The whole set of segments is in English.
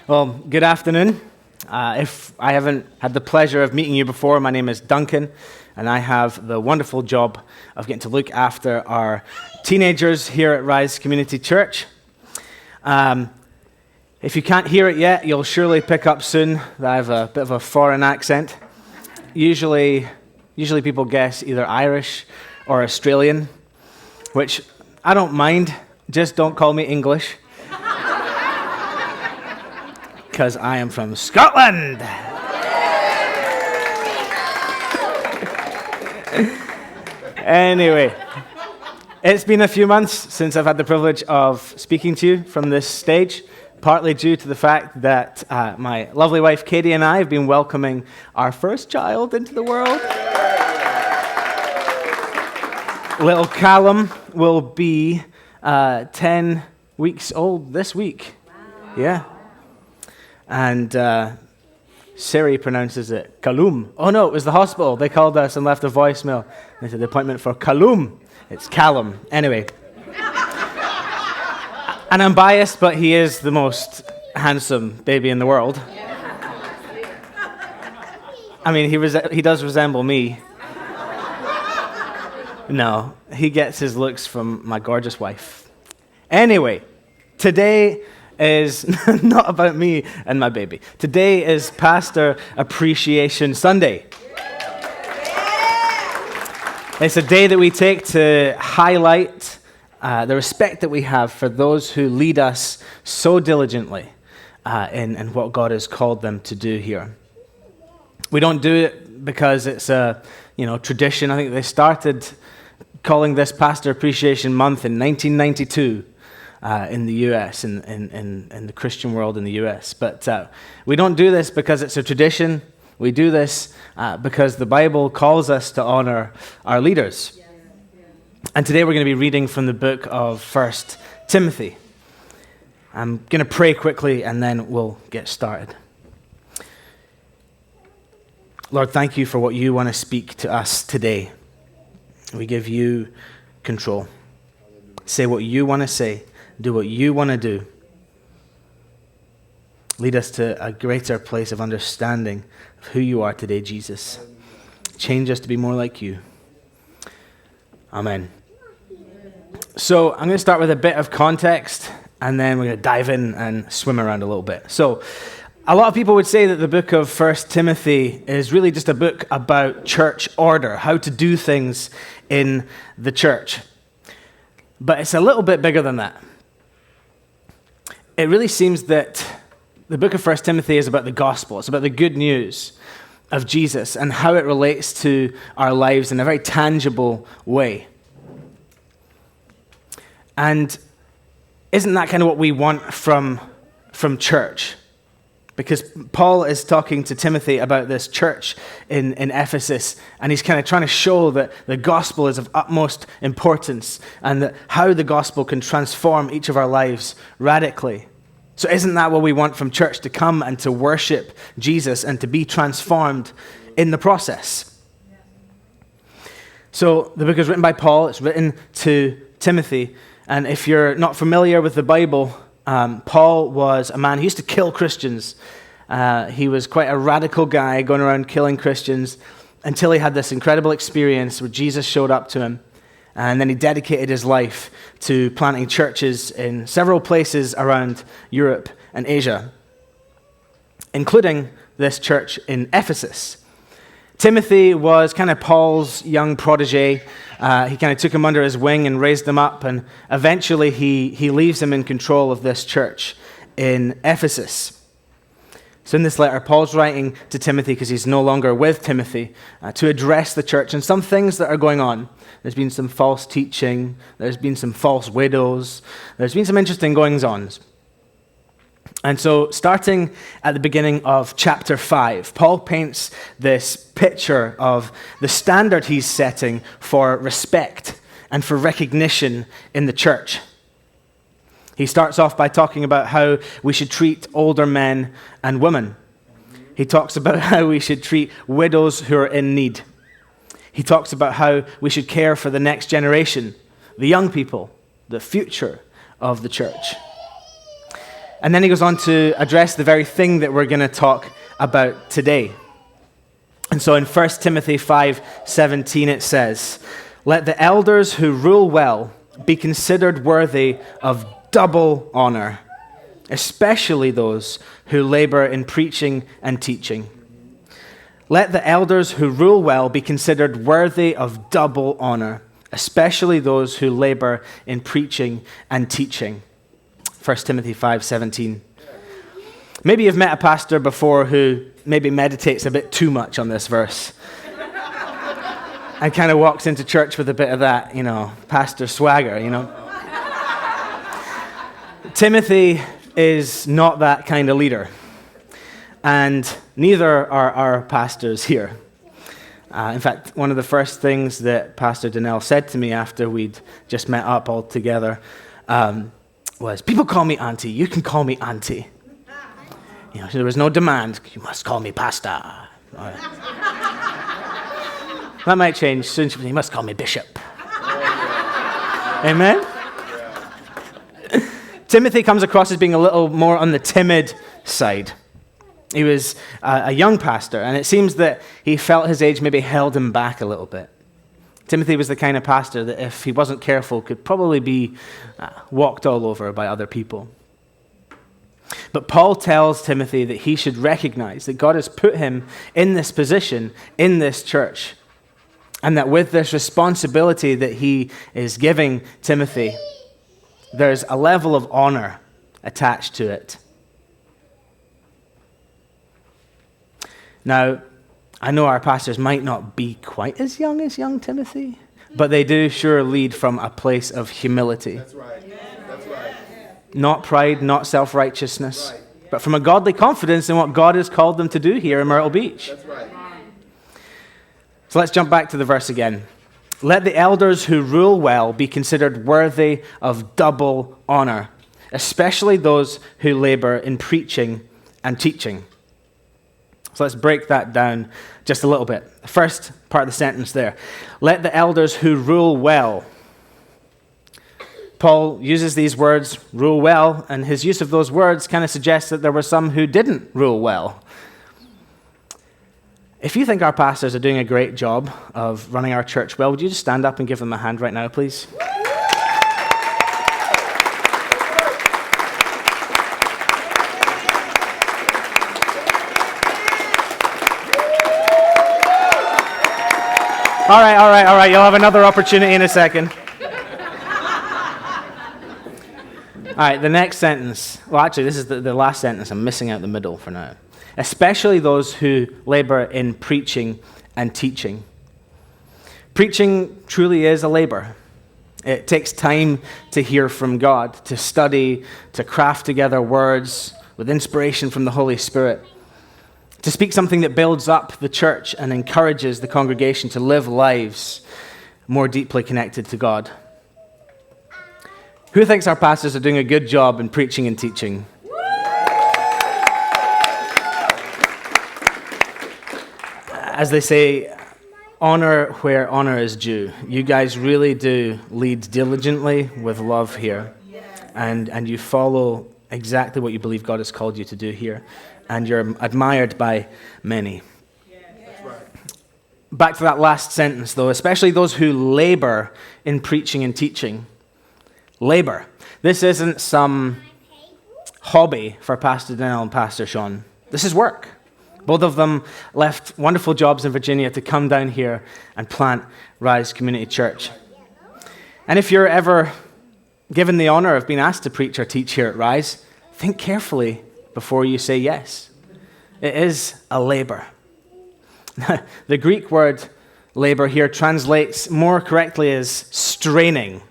Well, good afternoon. If I haven't had the pleasure of meeting you before, my name is Duncan, and I have the wonderful job of getting to look after our teenagers here at Rise Community Church. If you can't hear it yet, you'll surely pick up soon that I have a bit of a foreign accent. Usually people guess either Irish or Australian, which I don't mind, just don't call me English. Because I am from Scotland. Anyway, it's been a few months since I've had the privilege of speaking to you from this stage, partly due to the fact that my lovely wife Katie and I have been welcoming our first child into the world. Little Callum will be 10 weeks old this week. Wow. Yeah. And Siri pronounces it Callum. Oh no, it was the hospital. They called us and left a voicemail. They said the appointment for Callum. It's Callum. Anyway. And I'm biased, but he is the most handsome baby in the world. I mean, he does resemble me. No, he gets his looks from my gorgeous wife. Anyway, today is not about me and my baby. Today is Pastor Appreciation Sunday. It's a day that we take to highlight the respect that we have for those who lead us so diligently in what God has called them to do here. We don't do it because it's a tradition. I think they started calling this Pastor Appreciation Month in 1992. In the U.S., in the Christian world in the U.S. But we don't do this because it's a tradition. We do this because the Bible calls us to honor our leaders. And today we're going to be reading from the book of 1 Timothy. I'm going to pray quickly and then we'll get started. Lord, thank you for what you want to speak to us today. We give you control. Say what you want to say. Do what you want to do. Lead us to a greater place of understanding of who you are today, Jesus. Change us to be more like you. Amen. So I'm going to start with a bit of context, and then we're going to dive in and swim around a little bit. So a lot of people would say that the book of 1 Timothy is really just a book about church order, how to do things in the church. But it's a little bit bigger than that. It really seems that the book of 1 Timothy is about the gospel. It's about the good news of Jesus and how it relates to our lives in a very tangible way. And isn't that kind of what we want from church? Because Paul is talking to Timothy about this church in Ephesus, and he's kind of trying to show that the gospel is of utmost importance and that how the gospel can transform each of our lives radically. So isn't that what we want from church, to come and to worship Jesus and to be transformed in the process? So the book is written by Paul. It's written to Timothy. And if you're not familiar with the Bible, Paul was a man who used to kill Christians. He was quite a radical guy going around killing Christians until he had this incredible experience where Jesus showed up to him. And then he dedicated his life to planting churches in several places around Europe and Asia, including this church in Ephesus. Timothy was kind of Paul's young protege. He kind of took him under his wing and raised him up, and eventually he leaves him in control of this church in Ephesus. So in this letter, Paul's writing to Timothy because he's no longer with Timothy to address the church and some things that are going on. There's been some false teaching. There's been some false widows. There's been some interesting goings-ons. And so starting at the beginning of chapter 5, Paul paints this picture of the standard he's setting for respect and for recognition in the church. He starts off by talking about how we should treat older men and women. He talks about how we should treat widows who are in need. He talks about how we should care for the next generation, the young people, the future of the church. And then he goes on to address the very thing that we're going to talk about today. And so in 1 Timothy 5:17 it says, "Let the elders who rule well be considered worthy of double honor, especially those who labor in preaching and teaching." Let the elders who rule well be considered worthy of double honor, especially those who labor in preaching and teaching. 1 Timothy 5:17. Maybe you've met a pastor before who maybe meditates a bit too much on this verse and kind of walks into church with a bit of that, pastor swagger, Timothy is not that kind of leader, and neither are our pastors here. In fact, one of the first things that Pastor Donnell said to me after we'd just met up all together was, "People call me auntie, you can call me auntie." So there was no demand, "You must call me pastor." That might change soon. "You must call me bishop." Amen? Timothy comes across as being a little more on the timid side. He was a young pastor, and it seems that he felt his age maybe held him back a little bit. Timothy was the kind of pastor that if he wasn't careful could probably be walked all over by other people. But Paul tells Timothy that he should recognize that God has put him in this position, in this church, and that with this responsibility that he is giving Timothy, there's a level of honor attached to it. Now, I know our pastors might not be quite as young Timothy, but they do sure lead from a place of humility. That's right. That's right. Not pride, not self-righteousness, but from a godly confidence in what God has called them to do here in Myrtle Beach. That's right. So let's jump back to the verse again. "Let the elders who rule well be considered worthy of double honor, especially those who labor in preaching and teaching." So let's break that down just a little bit. The first part of the sentence there. Let the elders who rule well. Paul uses these words, rule well, and his use of those words kind of suggests that there were some who didn't rule well. If you think our pastors are doing a great job of running our church well, would you just stand up and give them a hand right now, please? All right. You'll have another opportunity in a second. All right, the next sentence. Well, actually, this is the last sentence. I'm missing out the middle for now. Especially those who labor in preaching and teaching. Preaching truly is a labor. It takes time to hear from God, to study, to craft together words with inspiration from the Holy Spirit, to speak something that builds up the church and encourages the congregation to live lives more deeply connected to God. Who thinks our pastors are doing a good job in preaching and teaching? As they say, honor where honor is due. You guys really do lead diligently with love here. And you follow exactly what you believe God has called you to do here. And you're admired by many. That's right. Back to that last sentence, though, especially those who labor in preaching and teaching. Labor. This isn't some hobby for Pastor Donnell and Pastor Sean. This is work. Both of them left wonderful jobs in Virginia to come down here and plant Rise Community Church. And if you're ever given the honor of being asked to preach or teach here at Rise, think carefully before you say yes. It is a labor. The Greek word labor here translates more correctly as straining.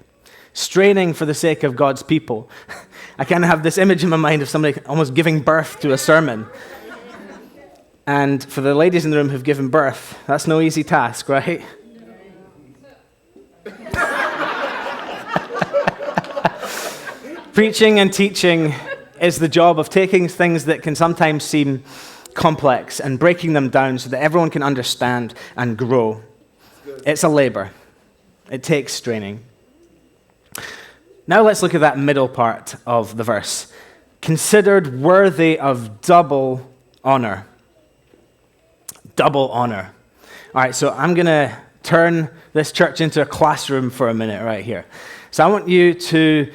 Straining for the sake of God's people. I kind of have this image in my mind of somebody almost giving birth to a sermon. And for the ladies in the room who've given birth, that's no easy task, right? Preaching and teaching is the job of taking things that can sometimes seem complex and breaking them down so that everyone can understand and grow. It's a labor. It takes straining. Now let's look at that middle part of the verse. considered worthy of double honor. Double honor. All right, so I'm going to turn this church into a classroom for a minute right here. So I want you to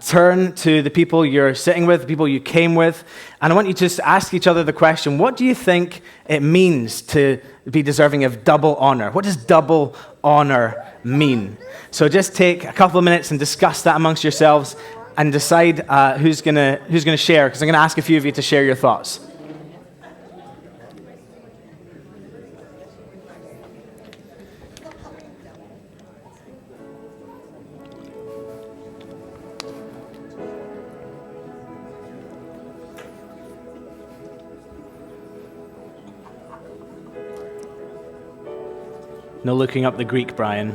turn to the people you're sitting with, the people you came with, and I want you to just ask each other the question, what do you think it means to be deserving of double honor? What does double honor mean? So just take a couple of minutes and discuss that amongst yourselves and decide who's gonna share, because I'm going to ask a few of you to share your thoughts. No looking up the Greek, Brian.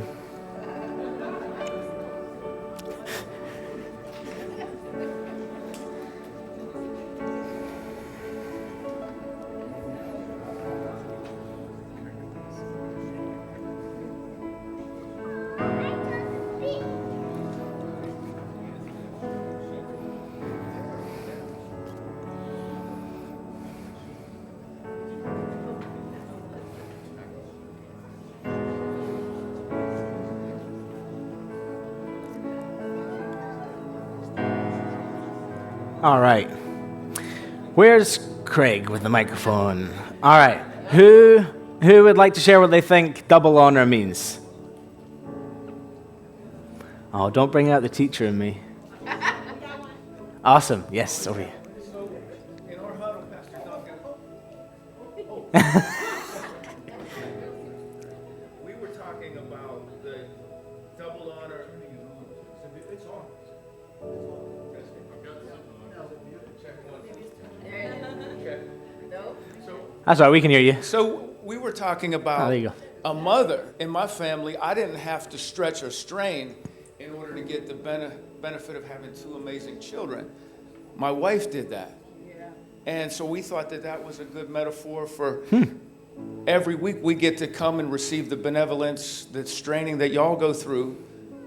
All right. Where's Craig with the microphone? All right. Who would like to share what they think double honor means? Oh, don't bring out the teacher in me. Awesome. Yes, over here. So, in our huddle, Pastor Duncan, we were talking about the double honor. It's on. That's all right, we can hear you. So we were talking about there you go. a mother in my family. I didn't have to stretch or strain in order to get the benefit of having two amazing children. My wife did that. And so we thought that that was a good metaphor for every week we get to come and receive the benevolence, the straining that y'all go through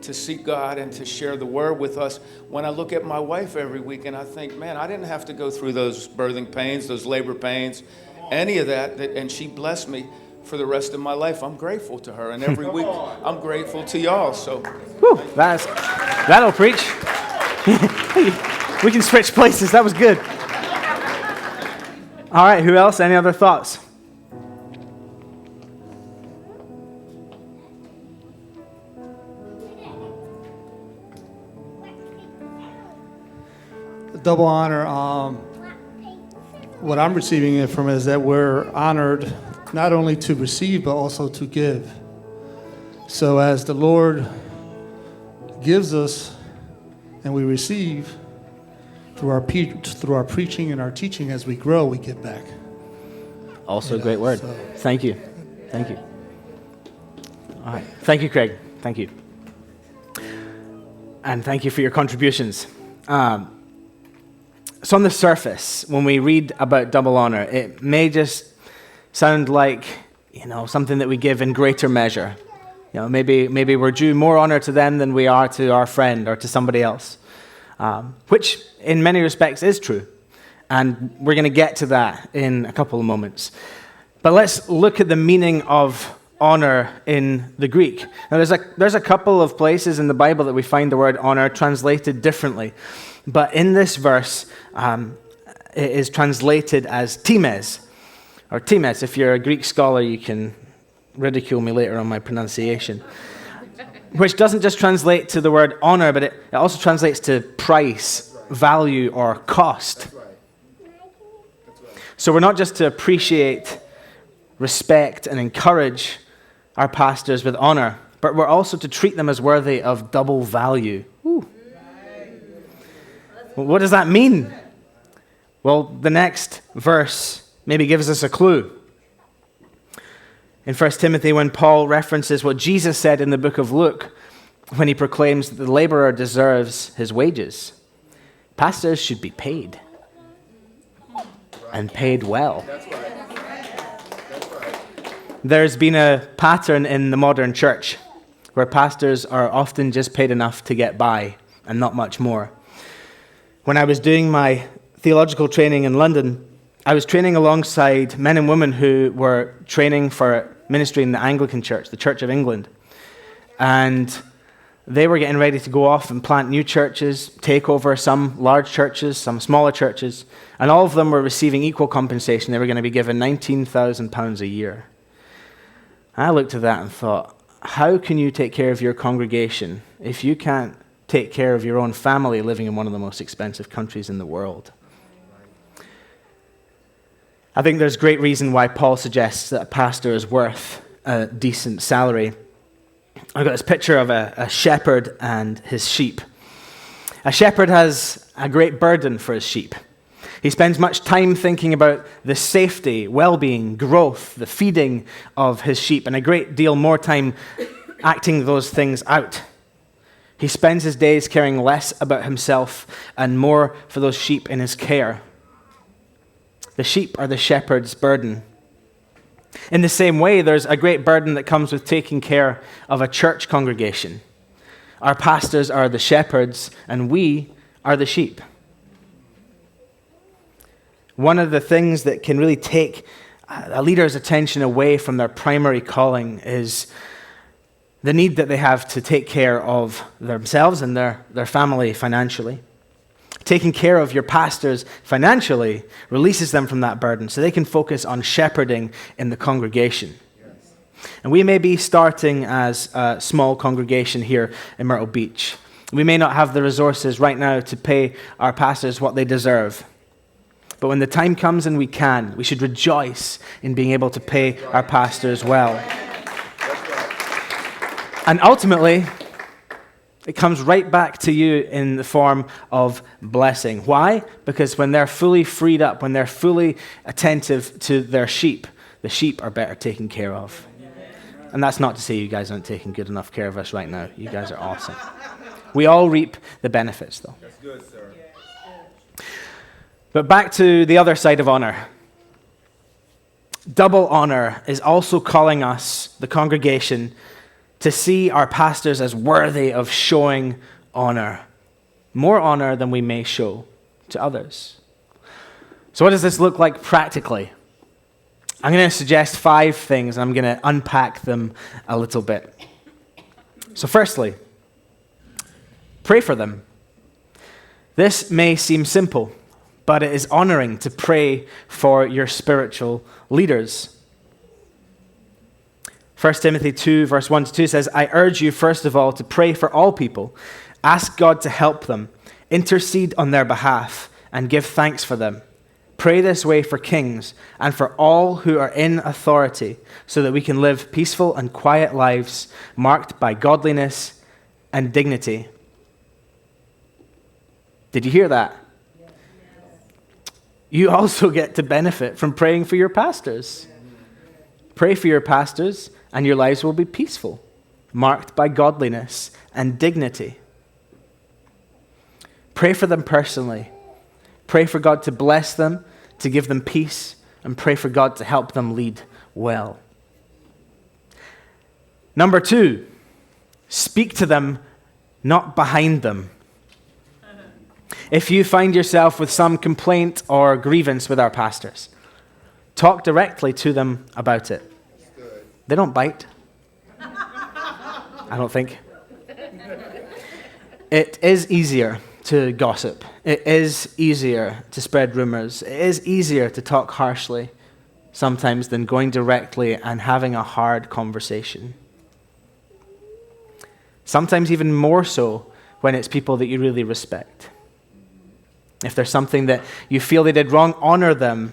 to seek God and to share the word with us. When I look at my wife every week and I think, man, I didn't have to go through those birthing pains, those labor pains, any of that, and she blessed me for the rest of my life. I'm grateful to her, and every week I'm grateful to y'all. So, Whew, that'll preach. We can switch places. That was good. All right, who else? Any other thoughts? Double honor, what I'm receiving it from is that we're honored not only to receive, but also to give. So as the Lord gives us and we receive through our preaching and our teaching, as we grow, we give back. Also a great word. So. Thank you. Thank you. All right. Thank you, Craig. Thank you. And thank you for your contributions. So on the surface, when we read about double honor, it may just sound like, something that we give in greater measure. Maybe we're due more honor to them than we are to our friend or to somebody else, which in many respects is true. And we're going to get to that in a couple of moments. But let's look at the meaning of honor in the Greek. Now, there's a couple of places in the Bible that we find the word honor translated differently. But in this verse, it is translated as times, or times. If you're a Greek scholar, you can ridicule me later on my pronunciation, which doesn't just translate to the word honor, but it also translates to price, value, or cost. So we're not just to appreciate, respect, and encourage our pastors with honor, but we're also to treat them as worthy of double value. Ooh. What does that mean? Well, the next verse maybe gives us a clue. In 1 Timothy, when Paul references what Jesus said in the book of Luke, when he proclaims that the laborer deserves his wages, pastors should be paid. And paid well. that's right. That's right. There's been a pattern in the modern church where pastors are often just paid enough to get by and not much more. When I was doing my theological training in London, I was training alongside men and women who were training for ministry in the Anglican Church, the Church of England. And they were getting ready to go off and plant new churches, take over some large churches, some smaller churches, and all of them were receiving equal compensation. They were going to be given £19,000 a year. I looked at that and thought, how can you take care of your congregation if you can't take care of your own family living in one of the most expensive countries in the world? I think there's great reason why Paul suggests that a pastor is worth a decent salary. I've got this picture of a shepherd and his sheep. A shepherd has a great burden for his sheep. He spends much time thinking about the safety, well-being, growth, the feeding of his sheep, and a great deal more time acting those things out. He spends his days caring less about himself and more for those sheep in his care. The sheep are the shepherd's burden. In the same way, there's a great burden that comes with taking care of a church congregation. Our pastors are the shepherds, and we are the sheep. One of the things that can really take a leader's attention away from their primary calling is the need that they have to take care of themselves and their family financially. Taking care of your pastors financially releases them from that burden so they can focus on shepherding in the congregation. Yes. And we may be starting as a small congregation here in Myrtle Beach. We may not have the resources right now to pay our pastors what they deserve. But when the time comes and we can, we should rejoice in being able to pay our pastors well. And ultimately, it comes right back to you in the form of blessing. Why? Because when they're fully freed up, when they're fully attentive to their sheep, the sheep are better taken care of. And that's not to say you guys aren't taking good enough care of us right now. You guys are awesome. We all reap the benefits, though. That's good, sir. But back to the other side of honor. Double honor is also calling us, the congregation, to see our pastors as worthy of showing honor. More honor than we may show to others. So what does this look like practically? I'm going to suggest 5 things, and I'm going to unpack them a little bit. So firstly, pray for them. This may seem simple, but it is honoring to pray for your spiritual leaders. 1 Timothy 2, verse 1-2 says, I urge you, first of all, to pray for all people. Ask God to help them, intercede on their behalf, and give thanks for them. Pray this way for kings and for all who are in authority, so that we can live peaceful and quiet lives marked by godliness and dignity. Did you hear that? Yes. You also get to benefit from praying for your pastors. Pray for your pastors, and your lives will be peaceful, marked by godliness and dignity. Pray for them personally. Pray for God to bless them, to give them peace, and pray for God to help them lead well. Number 2, speak to them, not behind them. If you find yourself with some complaint or grievance with our pastors, talk directly to them about it. They don't bite. I don't think. It is easier to gossip. It is easier to spread rumors. It is easier to talk harshly sometimes than going directly and having a hard conversation. Sometimes even more so when it's people that you really respect. If there's something that you feel they did wrong, honor them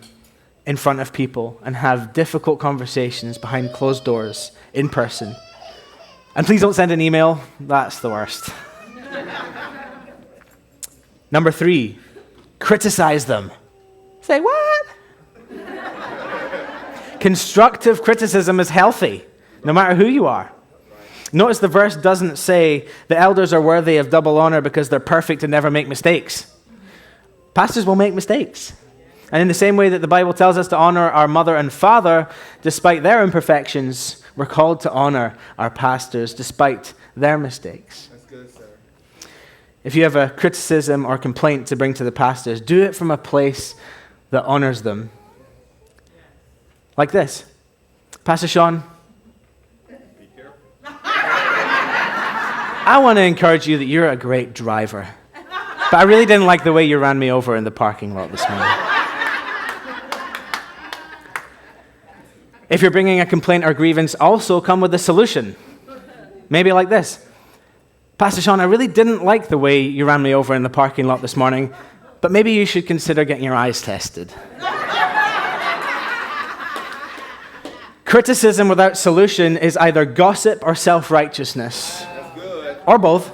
in front of people and have difficult conversations behind closed doors in person. And please don't send an email. That's the worst. Number 3, criticize them. Say, what? Constructive criticism is healthy, no matter who you are. Notice the verse doesn't say the elders are worthy of double honor because they're perfect and never make mistakes. Pastors will make mistakes. And in the same way that the Bible tells us to honor our mother and father, despite their imperfections, we're called to honor our pastors despite their mistakes. That's good, sir. if you have a criticism or complaint to bring to the pastors, do it from a place that honors them. Like this. Pastor Sean, I want to encourage you that you're a great driver. But I really didn't like the way you ran me over in the parking lot this morning. If you're bringing a complaint or grievance, also come with a solution. Maybe like this. Pastor Sean, I really didn't like the way you ran me over in the parking lot this morning, but maybe you should consider getting your eyes tested. Criticism without solution is either gossip or self-righteousness. That's good. Or both.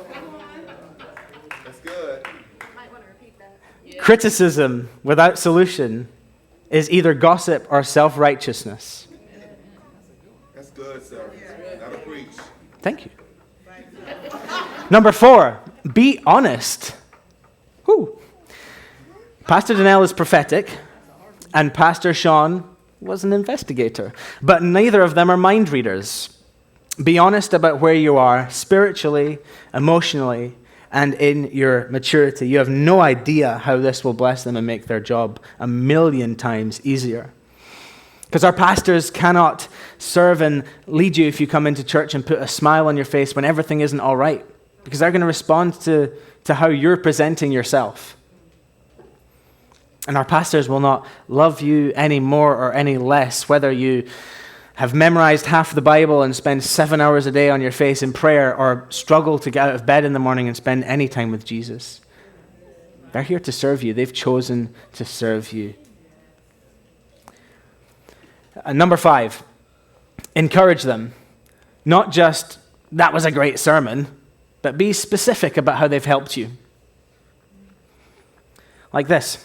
That's good. Might want to repeat that. Criticism without solution is either gossip or self-righteousness. That's good, sir. That'll preach. Thank you. Number 4, be honest. Whew. Pastor Donnell is prophetic, and Pastor Sean was an investigator, but neither of them are mind readers. Be honest about where you are spiritually, emotionally, and in your maturity. You have no idea how this will bless them and make their job 1,000,000 times easier. Because our pastors cannot serve and lead you if you come into church and put a smile on your face when everything isn't all right. Because they're going to respond to how you're presenting yourself. And our pastors will not love you any more or any less, whether you have memorized half the Bible and spend 7 hours a day on your face in prayer, or struggle to get out of bed in the morning and spend any time with Jesus. They're here to serve you. They've chosen to serve you. Number 5, encourage them. Not just, that was a great sermon, but be specific about how they've helped you. Like this.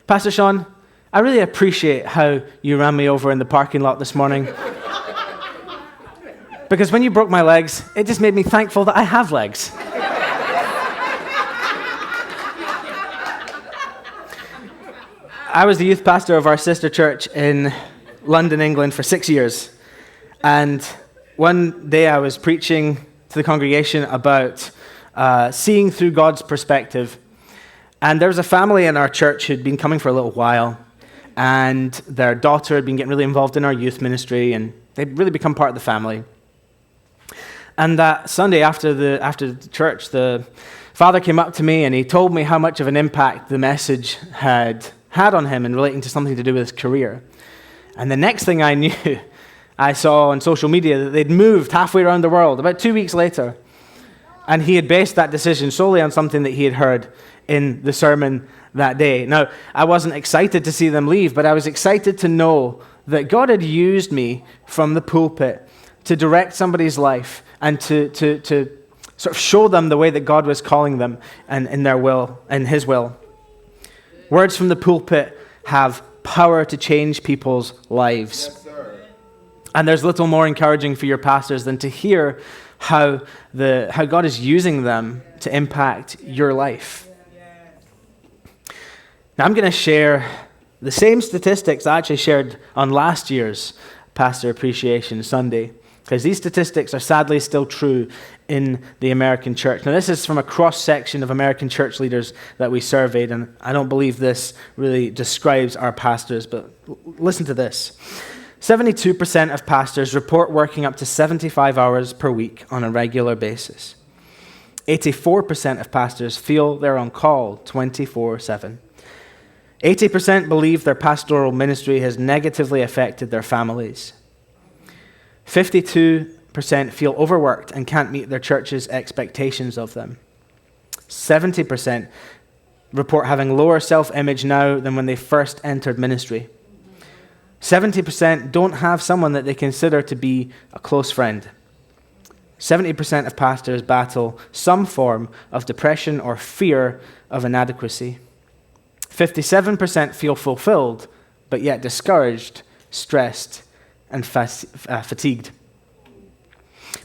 Pastor Sean, I really appreciate how you ran me over in the parking lot this morning. Because when you broke my legs, it just made me thankful that I have legs. I was the youth pastor of our sister church in London, England for 6 years. And one day I was preaching to the congregation about seeing through God's perspective. And there was a family in our church who'd been coming for a little while, and their daughter had been getting really involved in our youth ministry, and they'd really become part of the family. And that Sunday after the church, the father came up to me and he told me how much of an impact the message had on him in relating to something to do with his career. And the next thing I knew, I saw on social media that they'd moved halfway around the world about 2 weeks later. And he had based that decision solely on something that he had heard in the sermon that day. Now, I wasn't excited to see them leave, but I was excited to know that God had used me from the pulpit to direct somebody's life and to sort of show them the way that God was calling them and in their will, in His will. Words from the pulpit have power to change people's lives. Yes, sir. And there's little more encouraging for your pastors than to hear how God is using them to impact your life. Now, I'm going to share the same statistics I actually shared on last year's Pastor Appreciation Sunday, because these statistics are sadly still true in the American church. Now, this is from a cross-section of American church leaders that we surveyed, and I don't believe this really describes our pastors, but listen to this. 72% of pastors report working up to 75 hours per week on a regular basis. 84% of pastors feel they're on call 24/7. 80% believe their pastoral ministry has negatively affected their families. 52% feel overworked and can't meet their church's expectations of them. 70% report having lower self-image now than when they first entered ministry. 70% don't have someone that they consider to be a close friend. 70% of pastors battle some form of depression or fear of inadequacy. 57% feel fulfilled, but yet discouraged, stressed, and fatigued.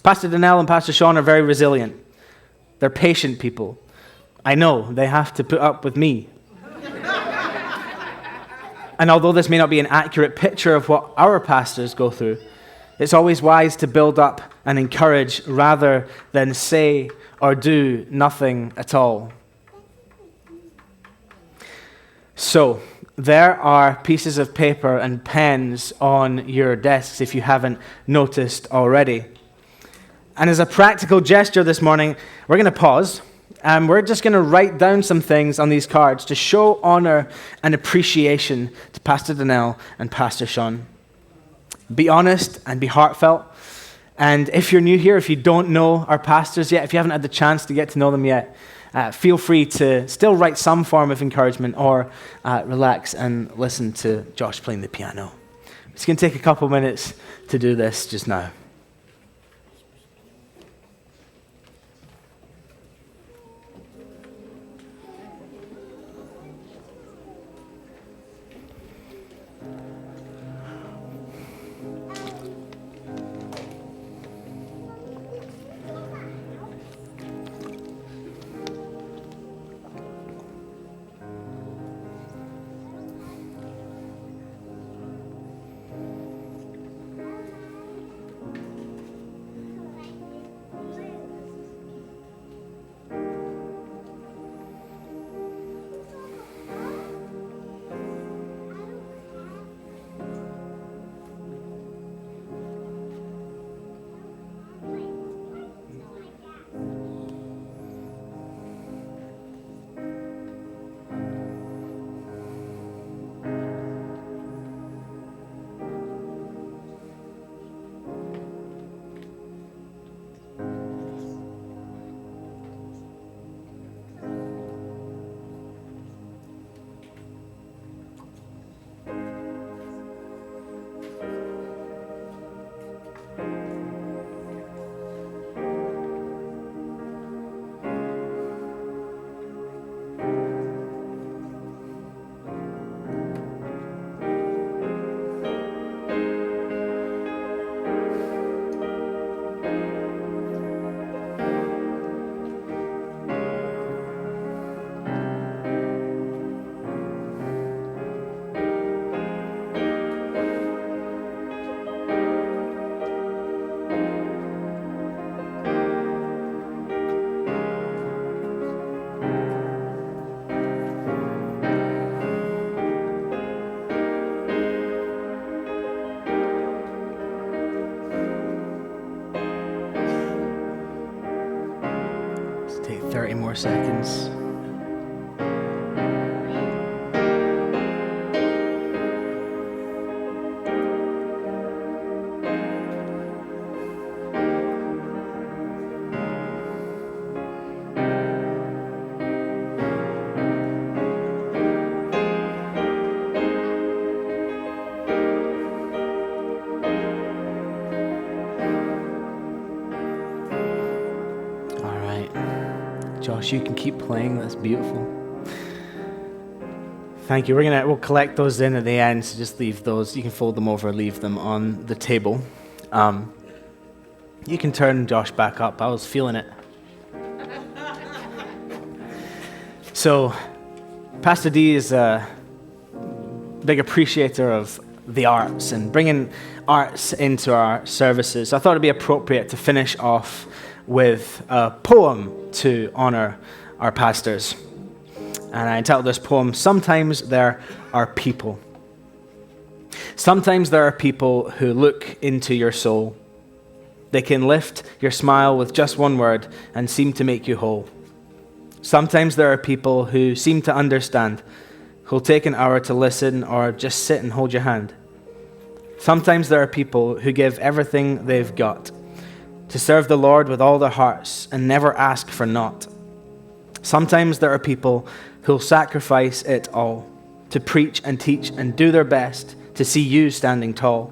Pastor Donnell and Pastor Sean are very resilient. They're patient people. I know they have to put up with me. And although this may not be an accurate picture of what our pastors go through, it's always wise to build up and encourage rather than say or do nothing at all. So, there are pieces of paper and pens on your desks if you haven't noticed already. And as a practical gesture this morning, we're going to pause and we're just going to write down some things on these cards to show honor and appreciation to Pastor Donnell and Pastor Sean. Be honest and be heartfelt. And if you're new here, if you don't know our pastors yet, if you haven't had the chance to get to know them yet, feel free to still write some form of encouragement or relax and listen to Josh playing the piano. It's going to take a couple minutes to do this just now. Take 30 more seconds. Josh, you can keep playing. That's beautiful. Thank you. We'll collect those in at the end, so just leave those. You can fold them over, leave them on the table. You can turn Josh back up. I was feeling it. So, Pastor D is a big appreciator of the arts and bringing arts into our services. I thought it'd be appropriate to finish off with a poem to honor our pastors. And I entitled this poem, Sometimes There Are People. Sometimes there are people who look into your soul. They can lift your smile with just one word and seem to make you whole. Sometimes there are people who seem to understand, who'll take an hour to listen or just sit and hold your hand. Sometimes there are people who give everything they've got to serve the Lord with all their hearts and never ask for naught. Sometimes there are people who'll sacrifice it all to preach and teach and do their best to see you standing tall.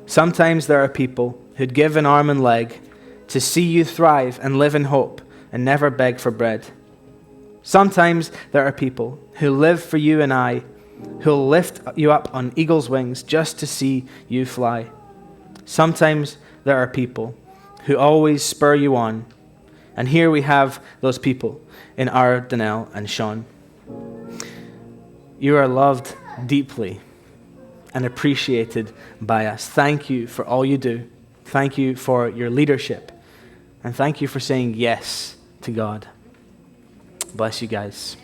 Sometimes there are people who'd give an arm and leg to see you thrive and live in hope and never beg for bread. Sometimes there are people who live for you and I, who'll lift you up on eagle's wings just to see you fly. Sometimes there are people who always spur you on. And here we have those people in our Donnell and Sean. You are loved deeply and appreciated by us. Thank you for all you do. Thank you for your leadership. And thank you for saying yes to God. Bless you guys.